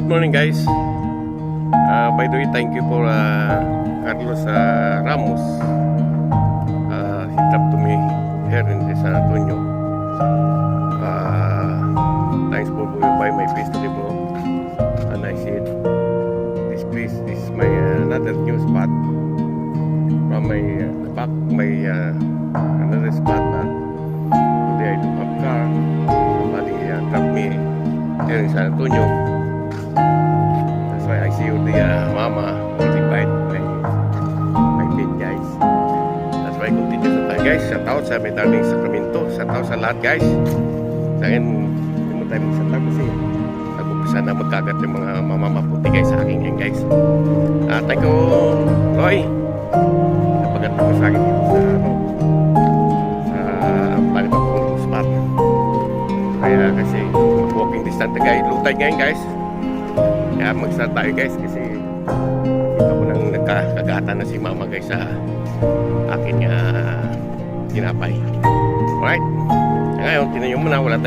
Good morning guys. By the way, thank you for Carlos Ramos. He dropped to me here in San Antonio. Thanks for by my place today, bro. And I said, this place is my another new spot from my back my another spot. Today I don't have car. Somebody dropped me here in San Antonio. That's why I see you the mama notified my feed guys. That's why I continue sa tayo guys. Shout out sa may darling Sacramento. Shout out sa lahat guys. Sa akin, hindi mo tayo magsata kasi nag-umpisa na magkagat yung mga mamamaputi guys sa akin yan guys. Thank you Roy. Napagat mo sa akin dito sa panibakong spot. Kaya kasi walking distance guys. Lutay ngayon guys. Kaya mag-start tayo guys kasi kita ko nang nagkagatan na si mama guys sa akin tinapay. Alright. Ngayon, tinayo mo na. Wala pa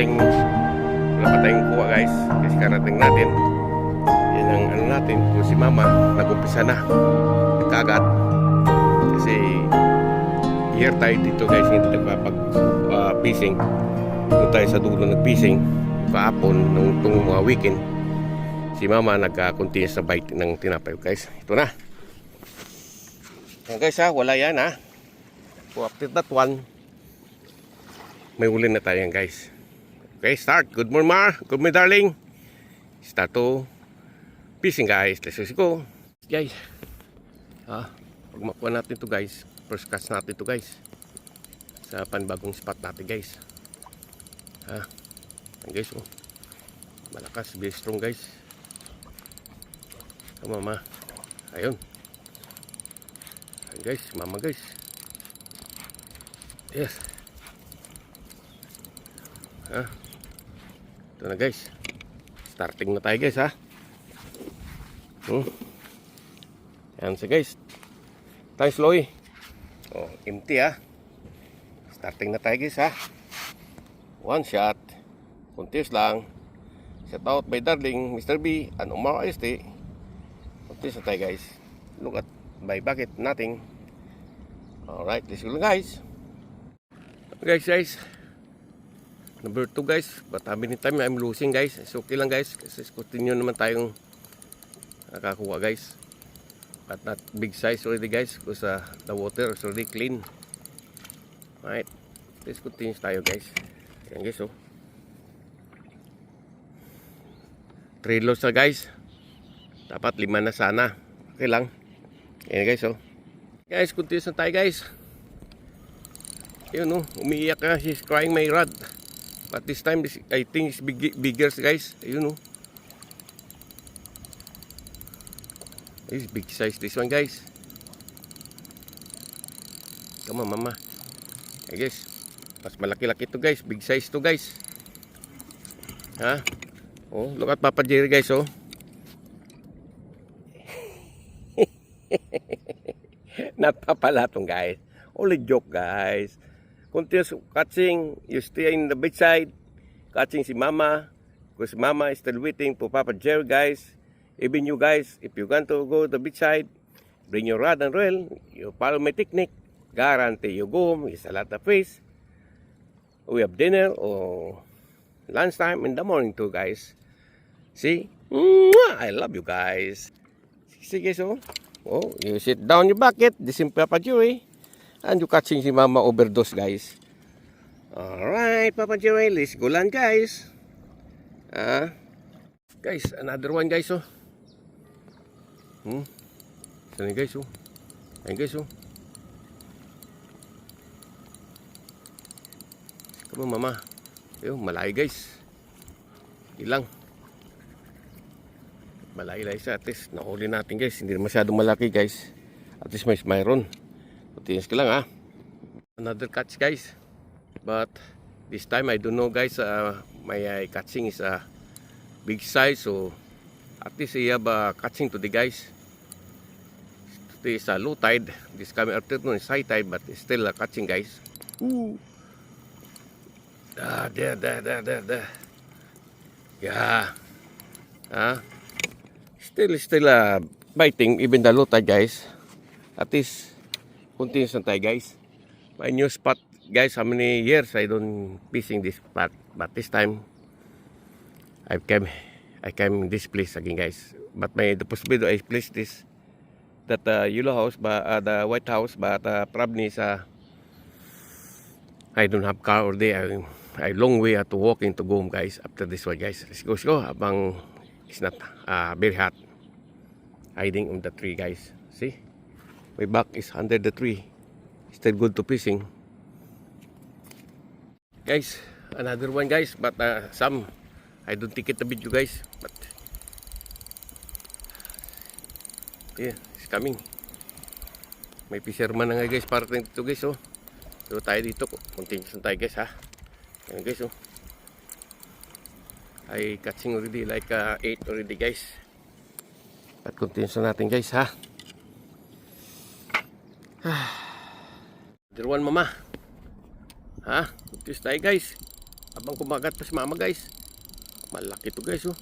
tayong kuha guys. Kasi karating natin. Yan ang ano natin. Kung si mama, nag-umpisa na. Nagkagat. Kasi year tayo dito guys. Hindi nagpapag-fishing. Doon tayo sa dulo nag-fishing. Kahapon, nung mga weekend. Si mama nagka-continue sa bite ng tinapay guys. Ito na. Yan guys ha, wala yan ha. So after that one, may huli na tayo guys. Okay, start. Good morning Mar. Good morning darling. Start to fishing guys. Let's go. Guys. Pag makuha natin to guys, first cast natin to guys. Sa panibagong spot natin guys. Yan guys oh. Malakas, very strong guys. Mama, ayun. Ayun guys, mama guys. Yes. Ito na guys. Starting na tayo guys ha. Yan sa guys. Thanks Loy. Oh, empty ha. Starting na tayo guys ha. One shot. Kuntis lang. Shout out by darling Mr. B and Omar IST. This is tayo guys. Look at my bucket, nothing. Alright, let's go guys. Guys. Number 2 guys. But how many time I'm losing guys. It's okay lang guys. Kasi continue naman tayong nakakuha guys. But not big size already guys. Because the water is already clean. Alright. Let's continue tayo guys. Ayan guys oh. 3 loads na guys. Dapat 5 na sana. Okay lang. Ayan guys oh. Guys, continuous na tayo guys. Yun oh. Umiiyak na. She's crying my rod. But this time I think it's bigger guys. Ayun oh. This big size this one guys. Come on mama. Hey guys. Mas malaki-laki to guys. Big size to guys. Oh, look at Papa Jerry guys oh. Napapalatong guys. Only joke guys. Continuous catching. You stay in the beach side. Catching si mama. Because mama is still waiting for Papa Jerry guys. Even you guys, if you want to go to the beach side, bring your rod and reel. You follow my technique. Guarantee you go home. It's a lot of fish. We have dinner or lunchtime in the morning too guys. See? I love you guys. See guys oh. Oh, you sit down your bucket, this is Papa Jerry, and you catching si mama overdose guys. Alright, Papa Jerry, let's go lang guys. Guys, another one guys oh. Saan guys oh. Ayun guys oh. Come on mama. Ayun, malaki guys. Ilang. Malay-lay siya. At least nahuli natin guys. Hindi masyadong malaki guys. At least may mayroon. Putinis ko lang ha. Another catch guys. But this time I don't know guys. My catching is a big size. So at least I have catching today guys. Today is low tide. This coming afternoon is high tide. But it's still catching guys. Ooh. There. Yeah. Still biting even the low tide, guys. At least continuous na tayo, guys. My new spot, guys. How many years I don't fishing this spot, but this time I came this place again, guys. But the possibility I place this that yellow house, but the white house, but probably is I don't have car or day. I long way to walking to go home, guys. After this one, guys, let's go. Abang it's not very hot. Hiding on the tree, guys. See, my back is under the tree. Still good to fishing, guys. Another one, guys, but some I don't take it a video, guys. But yeah, it's coming. May fisherman na nga, guys, parating dito, guys. Oh, so tayo dito, continuous na tayo, guys, ha. Ayan, guys, oh, I catching already like 8 already, guys. At continuous na natin, guys, ha. Another one, mama, ha. Continuous tayo, guys. Habang kumagat pa si mama, guys. Malaki to, guys, oh.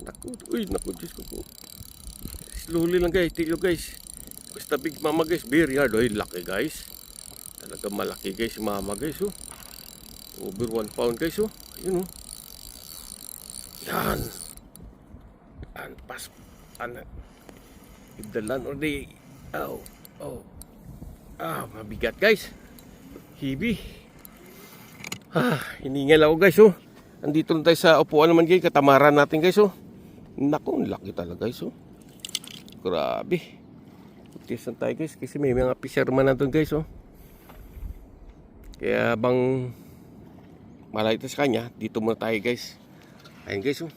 Naku, uy, naku, Diyos ko po. Slowly lang, guys, tilo, guys. Basta big mama, guys, very hard. Ay, laki, guys. Talaga malaki, guys, si mama, guys, oh. Over 1 pound, guys, oh. Ayun, oh. Yan. And pas, if the land or the, mabigat, guys. Heavy. Hiningal ako, guys, oh. Andito lang tayo sa upuan naman, guys. Katamaran natin, guys, oh. Naku, laki talaga, guys, oh. Grabe. Putisan tayo, guys, kasi may mga fisherman na doon, guys, oh. Kaya bang malayo sa kanya, dito muna tayo, guys. Ayun, guys, oh.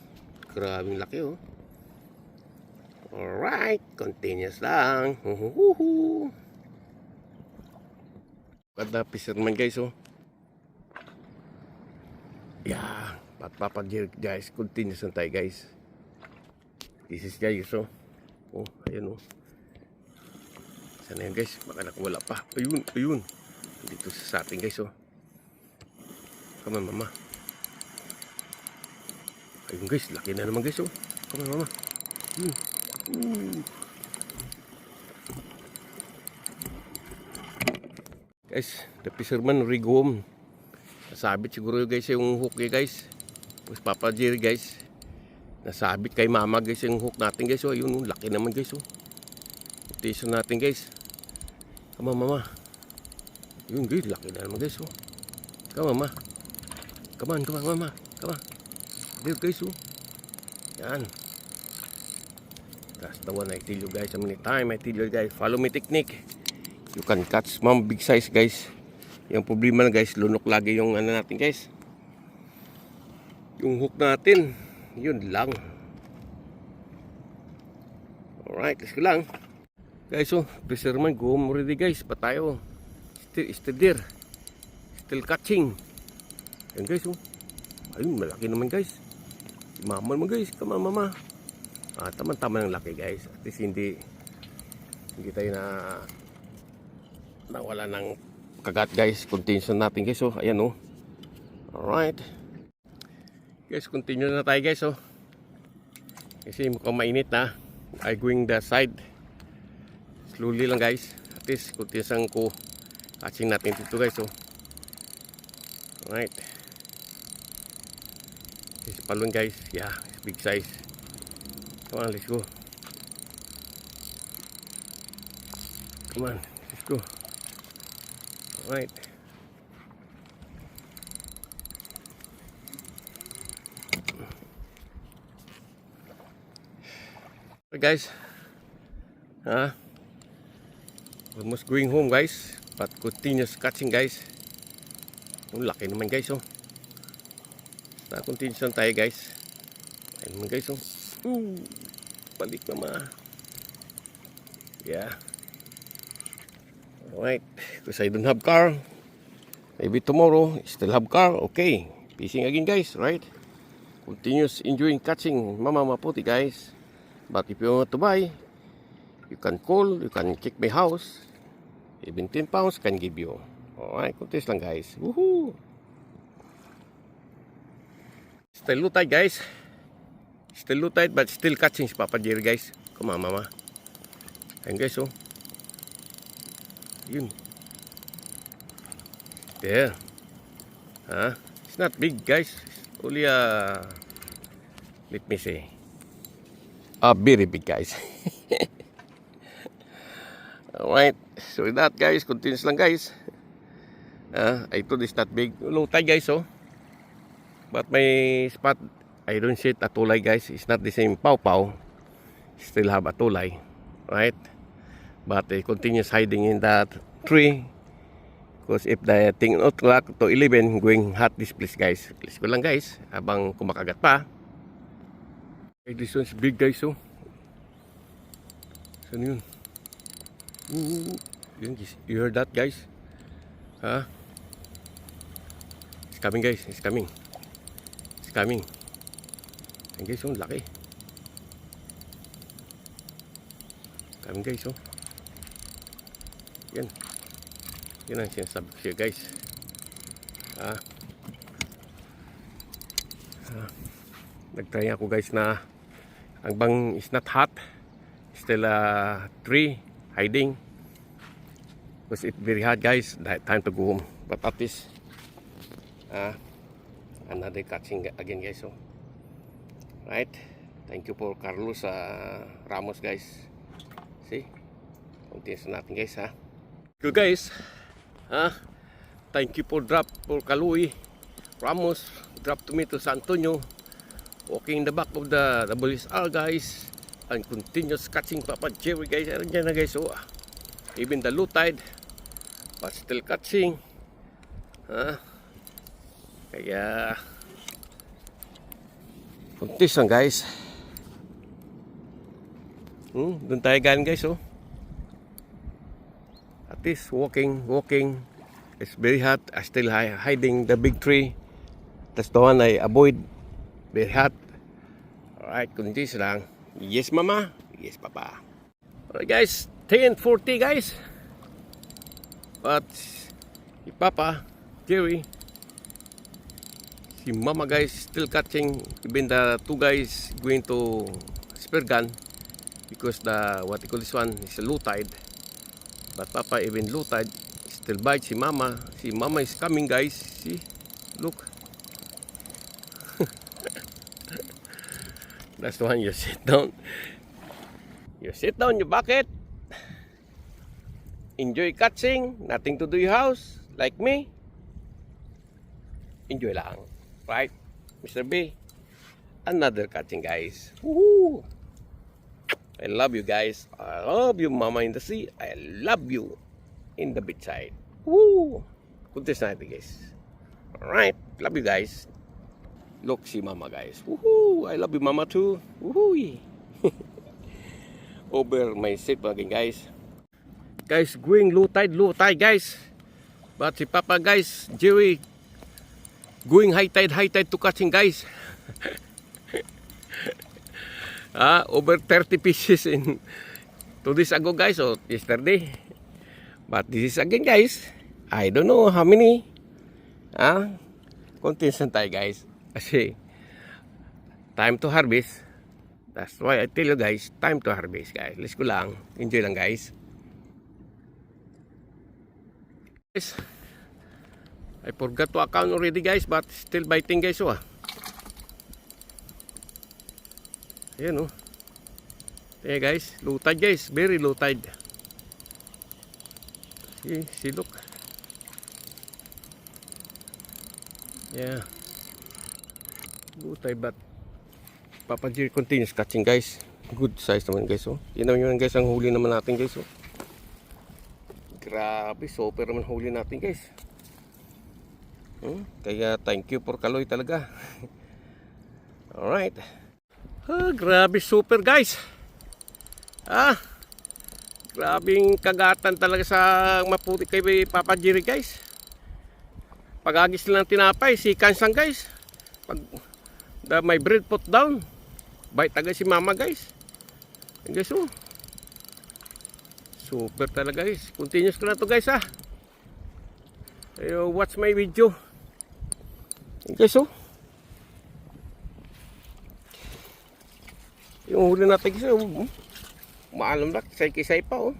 Grabing laki, oh. Alright, continuous lang. Ganda fisherman, guys, oh. Yeah, patpapadjir, guys. Continuous lang tayo, guys. This is, guys, oh. Oh, ayun, oh. Sana yan, guys, baka nakawala pa. Ayun, ayun. Dito sa atin, guys, oh. Come on, mama. Ayun, guys, laki na naman, guys, oh. Come on, mama. Guys, the fisherman rig home. Nasabit siguro, guys, yung hook, guys. Tapos Papa Jerry, guys, nasabit kay mama, guys, yung hook natin, guys, oh. Ayun, laki naman, guys, oh. Rotation natin, guys. Come on, mama. Yun, guys, laki na naman, guys, oh. Come on, mama. Come on, mama. Come on. There, guys, oh. Yan. That's the one I tell you, guys. How many time I tell you, guys. Follow my technique. You can catch mom big size, guys. Yung problema na, guys, lunok lagi yung ano natin, guys. Yung hook natin. Yun lang. Alright, let's go lang. Guys, oh, fisherman, go home already, guys. Pa tayo. Still there. Still catching. Yan, guys, oh. Ayun, malaki naman, guys. Mama naman, guys. Come on, mama. Tama-tama ng laki, guys. At least hindi tayo nawala ng kagat, guys. Continuous natin, guys, oh. Ayan, oh. Alright. Guys, continue na tayo, guys, oh. Kasi mukhang mainit na. I going the side. Slowly lang, guys. At least continuous ang catching natin dito, guys, oh. Alright. This palon, guys. Yeah, big size. Come on, let's go. Come on, let's go. Alright. Okay, guys. Almost going home, guys. But continuous catching, guys. Ang laki naman, guys, oh. Continuous lang tayo, guys. Ayun naman, guys, oh. Balik naman. Yeah. Alright. Because I don't have car. Maybe tomorrow, still have car. Okay. Fishing again, guys, right? Continuous enjoying catching Mama Maputi, guys. But if you want to buy, you can call, you can check my house. Even 10 pounds can give you. Alright, continuous lang, guys. Woohoo! Still low tide, guys. Still low tide but still catching si Papa Jerry guys. Come on mama. Ayan guys oh. Yun. There. It's not big guys. It's only let me say. Very big guys. Alright. So with that guys, continuous lang guys. I thought it's not big. Low tide guys oh. But my spot, I don't see it atulay guys. It's not the same pau-pau. Still have atulay. Right? But it continues hiding in that tree. Because if the thing 8 o'clock to 11, going hot this place guys. Let's go lang guys. Habang kumakagat pa. Okay, this one's big guys oh. Saan yun? You heard that guys? It's coming guys. It's coming. It's coming. Ayan guys oh, laki. Coming guys oh. Yan. Yan ang sinasabi ko siya guys. Nagtry ako guys na ang bang is not hot. Still tree hiding. Because it's very hot guys. Time to go home. But at least another catching again guys. So, right. Thank you for Carlos Ramos guys. See? Continuous natin guys Good guys. Thank you for drop for Kaluy Ramos. Drop to me to San Antonio. Walking in the back of the WSR guys. And continuous catching Papa Jerry guys. Ayan dyan na guys. Even the low tide. But still catching. Kaya kuntis lang guys. Doon tayo galing guys At least walking. It's very hot. I still hiding the big tree. That's the one I avoid. Very hot. Alright, kuntis lang. Yes mama. Yes papa. Alright guys. 10:40 guys. But si Papa Jerry, si mama guys still catching. Even the two guys going to spear gun. Because the what you call this one is a low tide. But Papa even low tide still bites si mama. Si mama is coming guys. See? Look. That's the one you sit down. You sit down your bucket. Enjoy catching. Nothing to do your house. Like me. Enjoy lang. Right? Mr. B. Another catching guys. Woohoo! I love you guys. I love you mama in the sea. I love you in the beach side. Woo! Good night guys. Alright. Love you guys. Look si mama guys. Woohoo! I love you mama too. Woohoo! Over my seat again guys. Guys going low tide guys. But si Papa guys Jerry going high tide to catching guys. Over 30 pieces in 2 days ago guys or yesterday. But this is again guys. I don't know how many. Continuous tayo guys. Kasi time to harvest. That's why I tell you guys, time to harvest guys. Let's go lang. Enjoy lang guys. Guys, I forgot to account already guys, but still biting guys Ayan Ayan guys, low tide guys, very low tide. See look. Yeah. Low tide but Papa Jerry continues catching guys. Good size naman guys Tingnan nyo guys ang huli naman natin guys Grabe, super naman huli natin guys. Kaya thank you for Kaloy talaga. Alright. Grabe super guys. Grabing kagatan talaga sa maputi kay Papa Jerry guys. Pag-agis lang tinapay, si Kansang guys. Pag may bread put down, bite taga si mama guys. And guys super talaga guys. Continuous ko na to guys watch my video. And guys huli natin kasi maalam lang, kisay-kisay pa oh.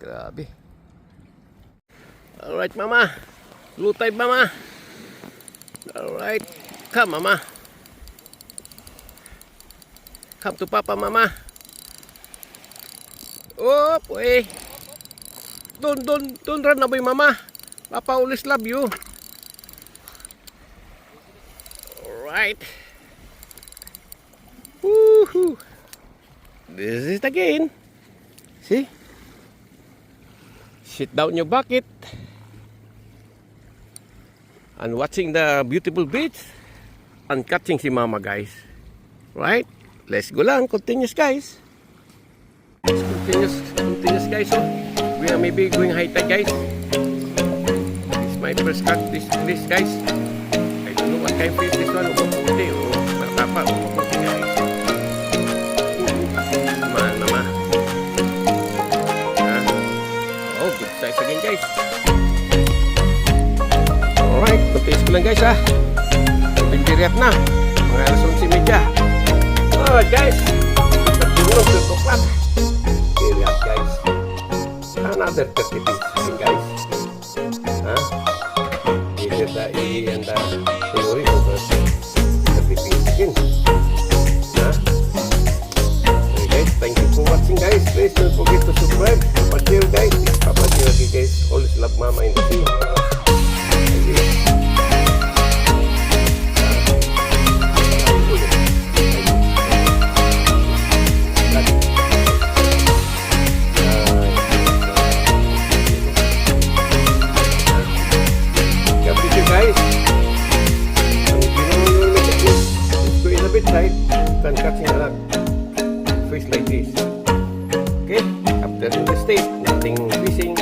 Grabe. Alright mama, lutay mama. Alright, come mama. Come to papa mama. Oh boy. Don't run away mama. Papa always love you. Alright. Woohoo. This is it again. See? Sit down your bucket and watching the beautiful beach and catching si mama guys. Right? Let's go lang. Continuous guys. Let's continuous guys. Oh. We are maybe going high tide guys. This is my first cut this guys. I don't know what kind of fish this one. Maputi o matapa o maputi guys. Mama. Oh, good size again guys. Alright, continuous ko lang guys ha. Pindiriat na. Mga alas 11:30. Alright guys. Nagtulog to o'clock. Pindiriat guys. Another 30 pieces again guys. Either the E and the theory over 30 pieces again. Okay guys, thank you for watching guys. Please don't forget to subscribe. Papa Gio guys. Papa Gio lagi guys. Always love mama in the sea. Thank you. Guys, and if you know you will make it good, just go in a bit tight, then catching a lot fish like this. Okay, after in the state, nothing fishing,